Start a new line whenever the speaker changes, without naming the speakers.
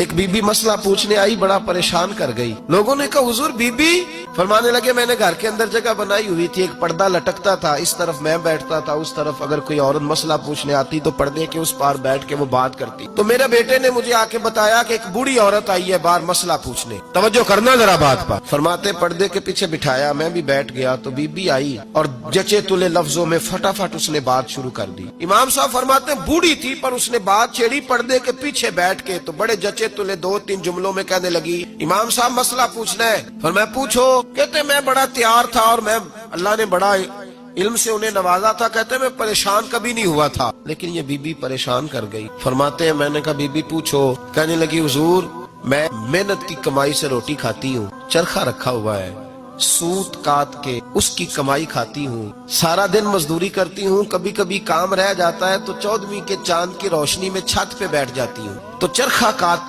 ایک be be مسئلہ پوچھنے آئی، بڑا پریشان کر گئی. لوگوں نے کہا حضور بی بی، فرمانے لگے میں نے گھر کے اندر جگہ بنائی ہوئی تھی، ایک پردہ لٹکتا تھا، اس طرف میں بیٹھتا تھا، اس طرف اگر کوئی عورت مسئلہ پوچھنے آتی تو پردے کے اس پار بیٹھ کے وہ بات کرتی. تو میرے بیٹے نے مجھے آ کے بتایا کہ ایک بوڑھی عورت آئی ہے باہر مسئلہ پوچھنے، توجہ کرنا ذرا بات پر. فرماتے پردے کے پیچھے بٹھایا، میں بھی بیٹھ گیا تو بی بی آئی اور جچے تلے لفظوں میں فٹافٹ اس نے بات شروع کر دی. امام صاحب فرماتے بوڑھی تھی پر اس نے بات چھیڑی پردے کے پیچھے بیٹھ کے، تو بڑے جچے تلے 2-3 جملوں میں کہنے لگی امام صاحب مسئلہ پوچھنا ہے. اور میں پوچھو. کہتے میں بڑا تیار تھا اور میں اللہ نے بڑا علم سے انہیں نوازا تھا. کہتے میں پریشان کبھی نہیں ہوا تھا، لیکن یہ بی بی پریشان کر گئی. فرماتے ہیں میں نے کہا بی بی پوچھو. کہنے لگی حضور میں محنت کی کمائی سے روٹی کھاتی ہوں، چرخا رکھا ہوا ہے، سوت کاٹ کے اس کی کمائی کھاتی ہوں، سارا دن مزدوری کرتی ہوں، کبھی کبھی کام رہ جاتا ہے تو 14ویں کے چاند کی روشنی میں چھت پہ بیٹھ جاتی ہوں، تو چرخا کاٹ